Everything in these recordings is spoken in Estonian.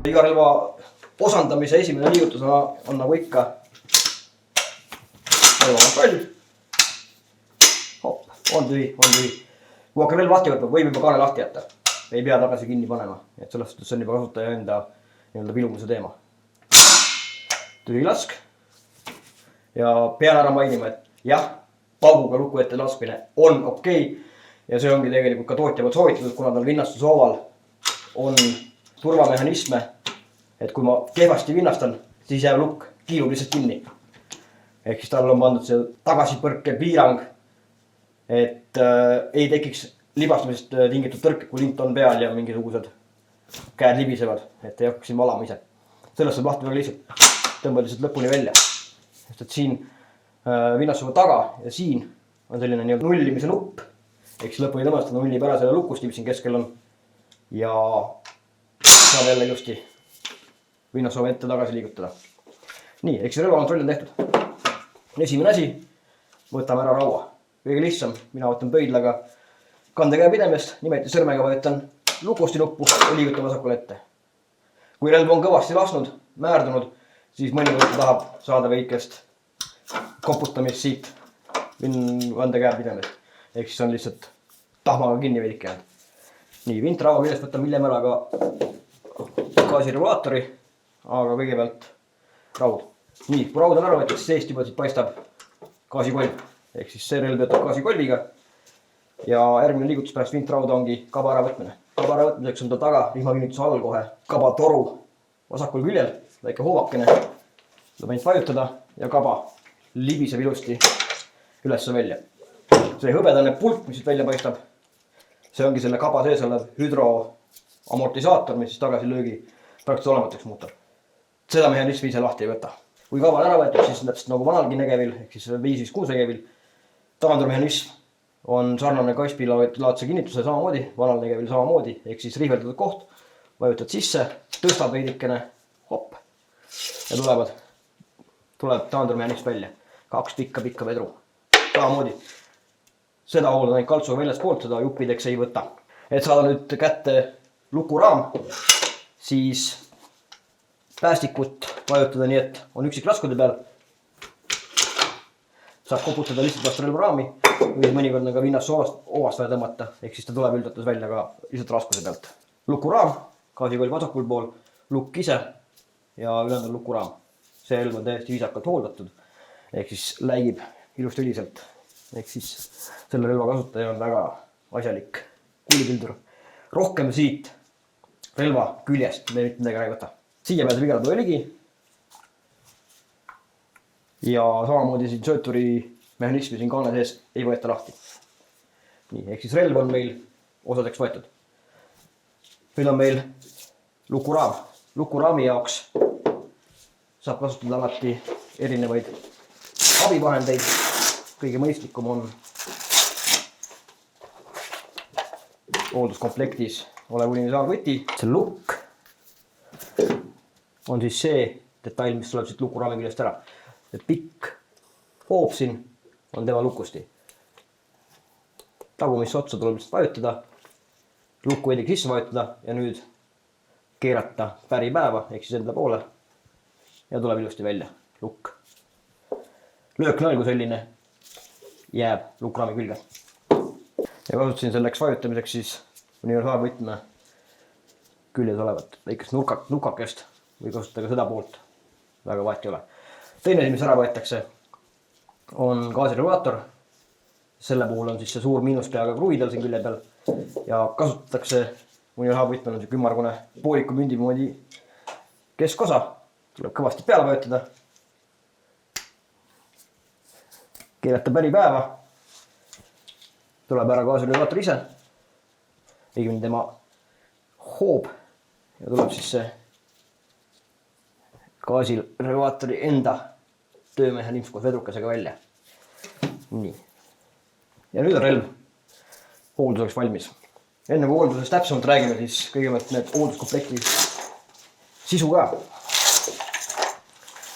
Iga relva osandamise esimene liigutus on nagu ikka relva kontroll. Hopp, on tühi. Kui hakkab relva lahti võtma, võib juba kaane lahti jätta. Ei pea tagasi kinni panema. Et selles suhtes on juba kasutaja enda pilumuse teema. Tühi lask. Ja pean ära mainima, et jah, pauguga luku ette laskmine on okei. Ja see ongi tegelikult ka tootja poolt soovitatud, kuna tal vinnastusooval on turvamehhanisme, et kui ma kehvasti vinnastan, siis jääb lukk kiilub lihtsalt kinni. Ehk siis tal on pandud see tagasipõrke piirang, et ei tekiks libastumisest tingitud tõrke, kui lint on peal ja mingisugused käed libisevad, et ei hakkaks siin valama ise. Sellest saab lahti väga lihtsalt, tõmbad lihtsalt lõpuni välja. Sest et siin vinnastusega taga ja siin on selline nullimise nupp, ehk siis lõpuni tõmmasta nullib ära selle lukusti, mis siin keskel on. Ja saab jälle ilusti vinnastusega ette tagasi liigutada. Nii, ehk siis relvakontroll on tehtud. Esimene asi, võtame ära raua. Kõige lihtsam, mina võtan pöidlaga kandekäe pidemest, nimeti sõrmega vajutan lukusti nuppu ja liigutan vasakule ette. Kui relv on kõvasti lasnud, määrdunud, siis mõnikord tahab saada veikest koputamist siit kandekäe pidemest. Ehk siis on lihtsalt tahmaga kinni veidike jäänud. Nii, vint raua küljest võtan hiljem ära ka gaasiregulaatori, aga kõigepealt raud. Nii, kui raud on ära võetud, siis seest juba siit paistab gaasikolv. Ehk siis see relv töötab gaasikolviga. Ja järgmine liigutus pärast vintrauda ongi kaba äravõtmine. Kaba äravõtmiseks on ta taga rihmakinnituse all kohe kaba toru vasakul küljel, väike hoovakene. Tuleb ainult vajutada ja kaba libiseb ilusti üles välja. See hõbedane pulk, mis siit välja paistab, see ongi selle kaba sees olev hüdroamortisaator, mis siis tagasilöögi praktiliselt olematuks muutab. Seda mehhanismi ise lahti ei võta. Kui kaba on ära võetud, siis täpselt nagu vanalgi negevil, ehk siis 556 negevil, taandurmehhanism on sarnane kaspilaadse kinnituse samamoodi, vanal negevil samamoodi, ehk siis rihveldatud koht, vajutad sisse, tõstab veidikene, hopp, ja tuleb taandurmehhanism välja. 2 pikka vedru. Samamoodi. Seda hoolda ainult kaltsuga väljast poolt, seda juppideks ei võta. Et saada nüüd kätte lukuraam, siis päästikut vajutada nii, et on üksik laskude peal. Saab koputada lihtsalt vastu relvaraami või mõnikord on ka vinnas ovast vaja tõmmata, ehk siis ta tuleb üldatus välja ka lihtsalt raskuse pealt. Lukuraam, gaasikolv vasakul pool, lukk ise ja ülejäänud on lukuraam. See relv on täiesti viisakalt hooldatud, ehk siis läigib ilusti üliselt. Ehk siis selle relva kasutaja on väga asjalik kuulipildur. Rohkem siit relva küljest me mitte midagi ära ei võta. Siia peale vigada tule ligi. Ja samamoodi siin sööturi mehhanismi siin kaane sees ei võeta lahti. Nii, ehk siis relv on meil osadeks võetud. Nüüd on meil lukuraam. Lukuraami jaoks saab kasutada alati erinevaid abivahendeid. Kõige mõistlikum on hoolduskomplektis olev universaalvõti. See lukk on siis see detail, mis tuleb siit lukuraami küljest ära. Et pikk hoob siin on tema lukusti. Tagumisse otsa tuleb lihtsalt vajutada, lukku veidike sisse vajutada ja nüüd keerata päripäeva ehk siis enda poole ja tuleb ilusti välja lukk. Lööknõel kui selline jääb lukuraami külge. Ja kasutasin selleks vajutamiseks siis universaalvõtme küljes olevat väikest nukakest või kasutada ka seda poolt. Väga vahet ei ole. Teine asi, mis ära võetakse, on gaasiregulaator. Selle puhul on siis see suur miinuspeaga kruvidel siin külje peal ja kasutatakse universaalvõtmel on see kümmargune pooliku mündi moodi keskosa. Tuleb kõvasti peale vajutada. Keerata päripäeva, tuleb ära gaasiregulaator ise, õigemini tema hoob ja tuleb siis see gaasiregulaatori enda töömehhanism koos vedrukesega välja. Nii. Ja nüüd on relv hoolduseks valmis. Enne kui hooldusest täpsemalt räägime, siis kõigepealt need hoolduskomplekti sisu ka.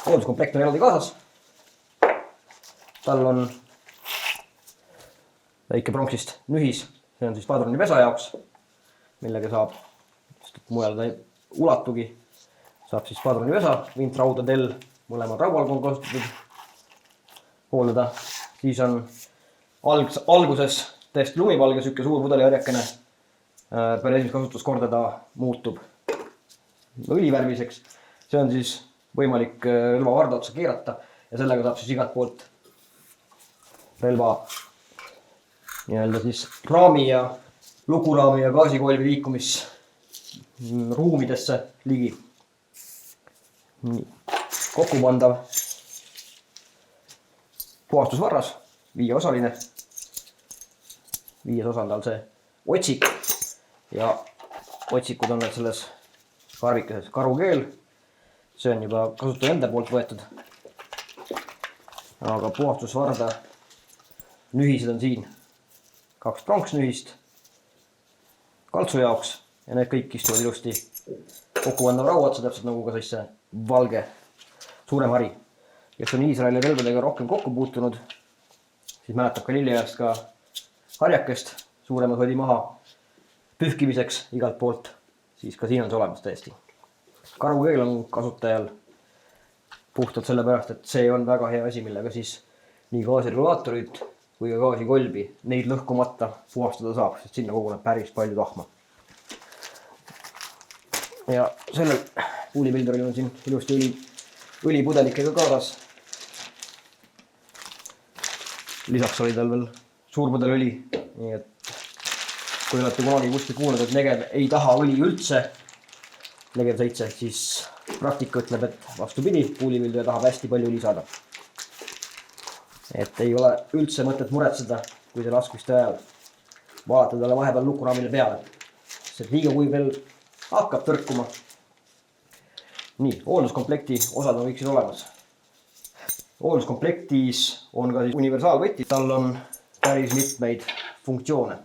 Hoolduskomplekt on eraldi kaasas. Tal on väike pronksist nühis, see on siis padruni pesa jaoks, millega saab mujal ta ei ulatugi. saab siis padrunivesa, vintraudadel, mõlemad raual on kasutatud hooldada. Siis on alguses täiesti lumivalge, siuke suur pudeliharjakene. Peale esimest kasutuskorda ta muutub õlivärviseks. See on siis võimalik relva varda otsa keerata ja sellega saab siis igalt poolt relva nii-öelda siis raami ja lukuraami ja gaasikolvi liikumisruumidesse ligi. Nii. Kokkupandav puhastusvarras, 5-osaline. 5. osal tal see otsik ja otsikud on need selles karvikeses. Karukeel, see on juba kasutaja enda poolt võetud. Aga puhastusvarda nühised on siin 2 pronksnühist kaltsu jaoks ja need kõik istuvad ilusti kokkupandav raua otsa, täpselt nagu ka see valge suurem hari. Kes on Iisraeli relvadega rohkem kokku puutunud, siis mäletab ka lilleajast ka harjakest suuremad hoidi maha pühkimiseks igalt poolt, siis ka siin on see olemas täiesti. Karukeel on kasutajal puhtalt sellepärast, et see on väga hea asi, millega siis nii gaasiregulaatorid kui ka gaasikolbi neid lõhkumata puhastada saab, sest sinna koguneb päris palju tahma. Ja sellel puulipilderil on siin ilusti õlipudelikega kaasas. Lisaks oli tal veel suur pudel õli, nii et kui olete kunagi kuskil kuulnud, et Negev ei taha õli üldse, Negev 7, siis praktika ütleb, et vastupidi, puulipilder tahab hästi palju õli saada. Et ei ole üldse mõtet muretseda, kui see laskmiste ajal vaadata talle vahepeal lukuraamile peale, sest liiga kui veel hakkab tõrkuma. Nii, hoolduskomplekti osad on kõik siin olemas. Hoolduskomplektis on ka siis universaalvõti, tal on päris mitmeid funktsioone.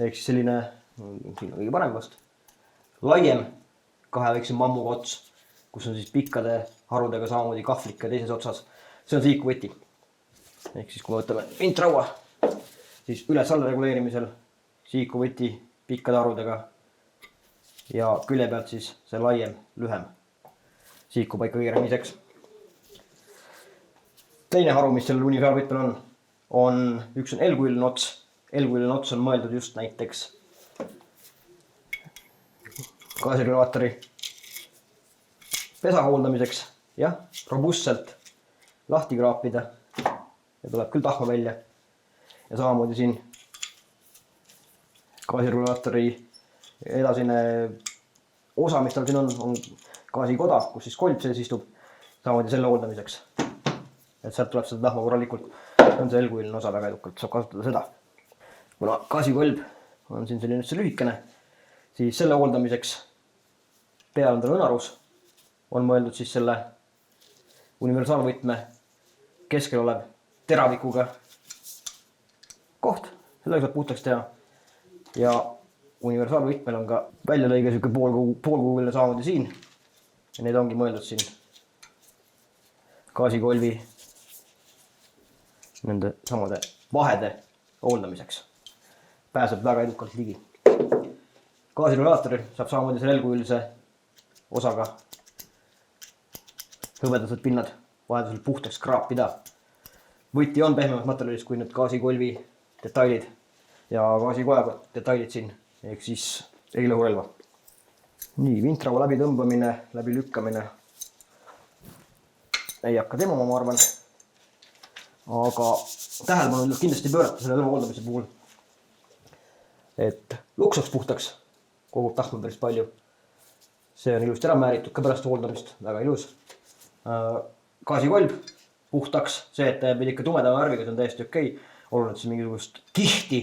Ehk siis selline, siin on kõige parem vast, laiem 2 väiksem mammuga ots, kus on siis pikkade harudega samamoodi kahvlik ja teises otsas. See on siikuvõti. Ehk siis kui me võtame vintraua, siis üles-alla reguleerimisel siikuvõti pikkade harudega ja külje pealt siis see laiem, lühem siikupaika keeramiseks. Teine haru, mis sellel universaalvõtmel on üks on L-kujuline ots. L-kujuline ots on mõeldud just näiteks gaasiregulaatori pesa hooldamiseks. Jah, robustselt lahti kraapida ja tuleb küll tahma välja. Ja samamoodi siin gaasiregulaatori edasine osa, mis tal siin on gaasikoda, kus siis kolb sees istub, samamoodi selle hooldamiseks. Et sealt tuleb seda tahma korralikult. See on see L-kujuline osa väga edukalt, saab kasutada seda. Kuna gaasikolb on siin selline lühikene, siis selle hooldamiseks peal on tal õnarus, on mõeldud siis selle universaalvõtme keskel olev teravikuga koht, sellega saab puhtaks teha. Ja universaalvõtmel on ka väljalõige selline poolkuuline samamoodi siin. Ja need ongi mõeldud siin gaasikolvi nende samade vahede hooldamiseks. Pääseb väga edukalt ligi. Gaasiregulaatori saab samamoodi selle L-kujulise osaga hõbedased pinnad vahedusel puhtaks kraapida. Võti on pehmemad materjalist kui need gaasikolvi detailid ja gaasikojaga detailid siin, ehk siis ei lõhu relva. Nii, vintraua läbi tõmbamine, läbi lükkamine ei hakka temama, ma arvan. Aga tähelepanu kindlasti pöörata selle lõva hooldamise puhul. Et luks saaks puhtaks, kogub tahma päris palju. See on ilusti ära määritud ka pärast hooldamist, väga ilus. Gaasikolb puhtaks, see, et ta jääb ikka tumedama värviga, see on täiesti okei. Oluline, et see mingisugust kihti,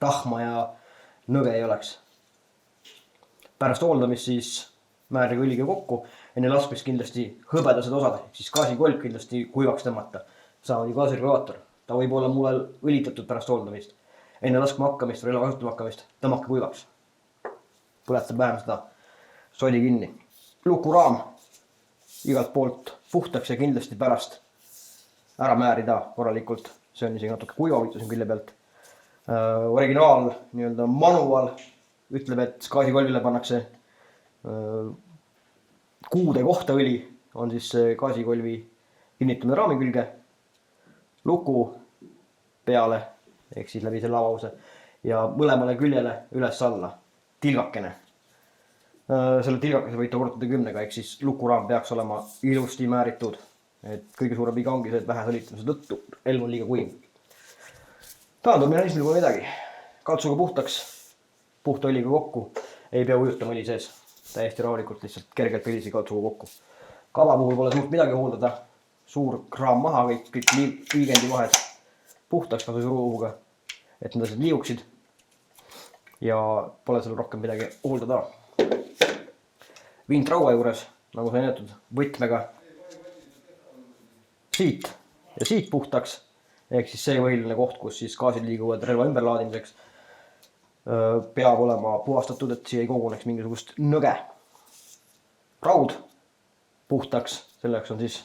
tahma ja nõge ei oleks. Pärast hooldamist siis määrige õliga kokku, enne laskmist kindlasti hõbedased osad, siis gaasikolb kindlasti kuivaks tõmmata. Samamoodi gaasiregulaator, ta võib olla mulle õlitatud pärast hooldamist. Enne laskma hakkamist, relva kasutama hakkamist, tõmmake kuivaks. Põletab vähem seda sodi kinni. Lukuraam igalt poolt puhtaks ja kindlasti pärast ära määrida korralikult. See on isegi natuke kuivavitu siin külje pealt. Originaal nii-öelda manual ütleb, et gaasikolvile pannakse kuude kohta õli on siis gaasikolvi kinnitamine raami külge, luku peale ehk siis läbi selle avause ja mõlemale küljele üles-alla tilgakene. Selle tilgakese võite korrutada 10-ga, ehk siis lukuraam peaks olema ilusti määritud. Et kõige suurem viga ongi see, et vähe sõlitamise tõttu relv on liiga kuiv. Taandub mehhanismil pole midagi. Kaltsuga puhtaks, puhta õliga kokku, ei pea ujutama õli sees. Täiesti rahulikult, lihtsalt kergelt õlisi kaltsuga kokku. Kava puhul pole suurt midagi hooldada. Suur kraam maha, kõik liigendi vahed puhtaks kasu suruuhuga, et need asjad liiuksid. Ja pole seal rohkem midagi hooldada. Vint raua juures, nagu sai näitud, võtmega siit ja siit puhtaks, ehk siis see põhiline koht, kus siis gaasid liiguvad relva ümberlaadimiseks, peab olema puhastatud, et siia ei koguneks mingisugust nõge. Raud puhtaks, selleks on siis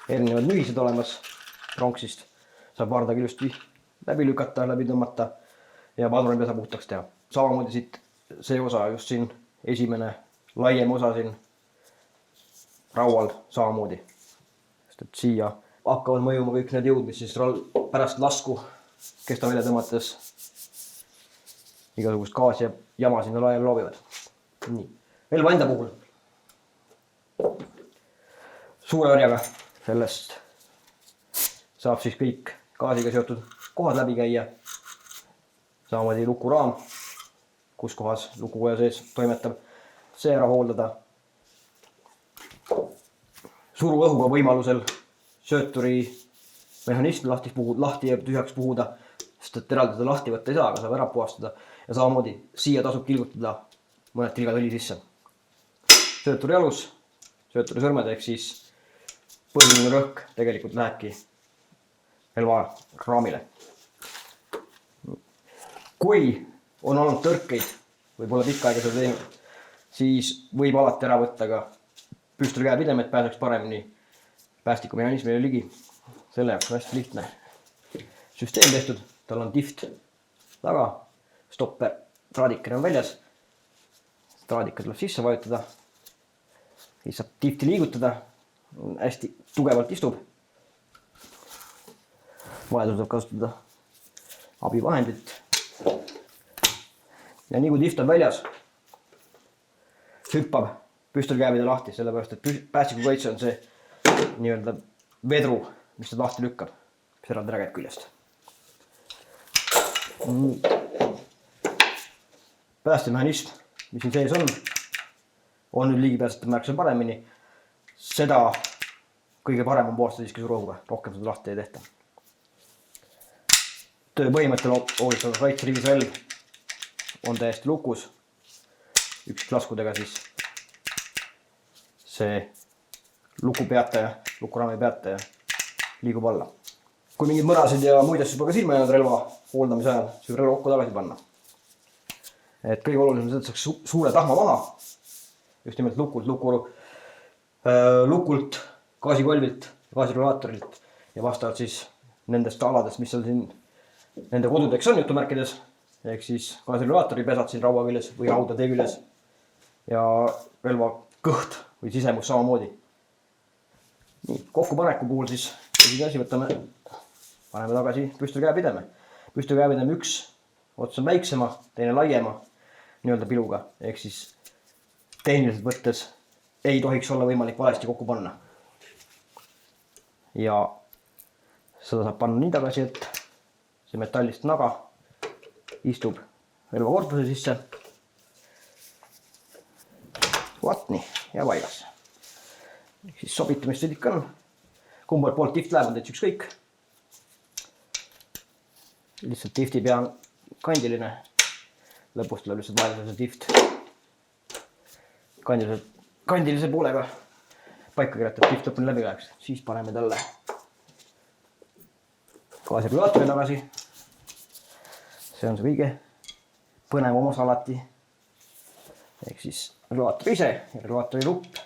erinevad nühised olemas pronksist, saab vardaga ilusti läbi lükata, läbi tõmmata ja padrunipesa puhtaks teha. Samamoodi siit see osa just siin esimene laiem osa siin raual samamoodi, sest et siia hakkavad mõjuma kõik need jõud, mis siis pärast lasku kesta välja tõmmates igasugust gaasi ja jama sinna laiali loobivad. Nii, relva enda puhul suure õrjaga, sellest saab siis kõik gaasiga seotud kohad läbi käia. Samamoodi lukuraam, kus kohas lukukoja sees toimetab, see ära hooldada. Suru õhuga võimalusel sööturi mehhanism lahti ja tühjaks puhuda, sest et eraldi seda lahti võtta ei saa, aga saab ära puhastada. Ja samamoodi siia tasub kilgutada mõned tilgad õli sisse. Sööturi alus, sööturi sõrmed ehk siis põhiline rõhk tegelikult lähebki relva raamile. Kui on olnud tõrkeid või pole pikka aega seda teinud, siis võib alati ära võtta ka püstoli käepidemed, pääseks paremini päästikumehhanismile ligi. Selle jaoks on hästi lihtne süsteem tehtud, tal on tift taga, stopper, traadikene on väljas, traadika tuleb sisse vajutada, siis saab tifti liigutada, hästi tugevalt istub. Vajadus saab kasutada abivahendit. Ja nii kui tift on väljas, hüppab püstoli käepide lahti, sellepärast et päästikukaitse on see nii-öelda vedru, mis seda lahti lükkab, mis eraldi ära käib küljest. Päästemehhanism, mis siin sees on nüüd ligipääsetav märksa paremini. Seda kõige parem on puhastada siiski suruõhuga, rohkem seda lahti ei tehta. Töö põhimõttel hoolitseva kaitserivis relv on täiesti lukus. Ükslaskudega siis see lukupeataja, lukuraami peataja liigub alla. Kui mingid mõrasid ja muid asju pole ka silma jäänud relva hooldamise ajal, siis võib relva kokku tagasi panna. Et kõige olulisem on, et saaks suure tahma maha, just nimelt lukult, gaasikolvilt, gaasirelaatorilt ja vastavalt siis nendest aladest, mis seal siin nende kodudeks on jutumärkides, ehk siis gaasirelaatori pesad siin raua küljes või rauda tee küljes ja relva kõht või sisemus samamoodi. Nii, kokkupaneku puhul siis esimene asi paneme tagasi püstoli käepideme. Püstoli käepideme üks ots on väiksema, teine laiema nii-öelda piluga, ehk siis tehniliselt võttes ei tohiks olla võimalik valesti kokku panna. Ja seda saab panna nii tagasi, et see metallist naga istub relvakorpuse sisse. Vaat nii, ja paigas. Ehk siis sobitamissõdik on. Kumbalt poolt tift läheb on täitsa ükskõik. Lihtsalt tifti pea on kandiline. Lõpus tuleb lihtsalt vahelduse tift. Kandilise poolega paika kirjatab, tift lõpuni läbi läheks. Siis paneme talle gaasirelaatori tagasi. See on see kõige põnevam osa alati. Ehk siis relaator ise ja relaatori lupp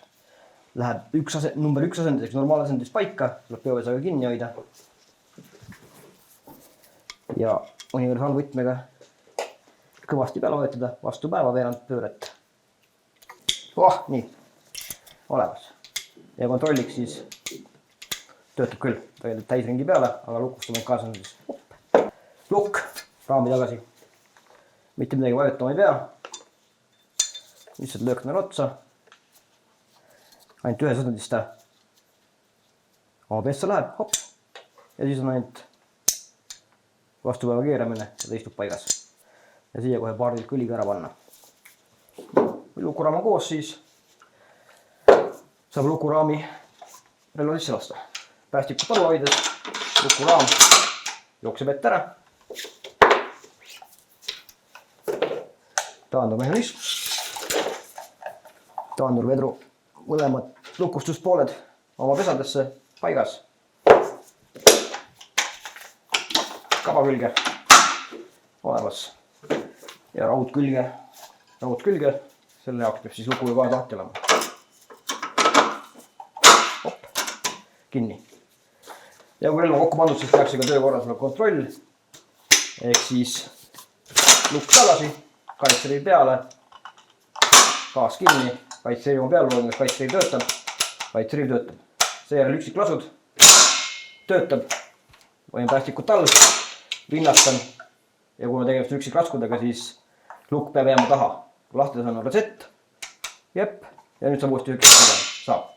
läheb number 1 asenduseks normaalasendus paika, tuleb peovesaga kinni hoida. Ja universaalvõtmega kõvasti peale vajutada, vastu päeva veerand pööret. Nii, olemas. Ja kontrolliks siis töötab küll, tegelikult täisringi peale, aga lukustamine kaasa on siis lukk, raami tagasi. Mitte midagi vajutama ei pea. Lihtsalt löök neil otsa. Ainult ühe sõnadista ABS-e läheb, hopp. Ja siis on ainult vastupäeva keeramine ja ta istub paigas. Ja siia kohe paar tilka õliga ära panna. Lukuraam on koos, siis saab lukuraami relva sisse lasta. Päästiku talu hoides, lukuraam jookseb ette ära. Taandurmehhanism. Taandurvedru mõlemad lukustuspooled oma pesadesse paigas. Kaba külge olemas ja raud külge. Selle jaoks peab siis luku ju kaasa lahti olema. Hopp, kinni. Ja kui relva kokku pandud, siis tehakse ka töökorras kontroll. Ehk siis lukk tagasi, kaitseriiv peale, gaas kinni, kaitseriiv on peal, kas kaitseriiv töötab, kaitseriiv töötab. Seejärel üksiklasud töötab, hoian päästikut all, rinnastan ja kui ma tegemist üksiklaskudega, siis lukk peab jääma taha. Kui lahti on resett, jepp, ja nüüd saab uuesti ükslasudega, saab.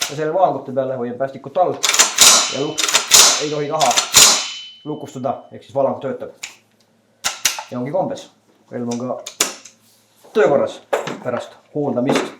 Ja selle vaangute peale hoian päästikut all ja lukk ei tohi taha lukustuda, ehk siis valang töötab. Ja ongi kombes. Relv on ka töökorras pärast hooldamist.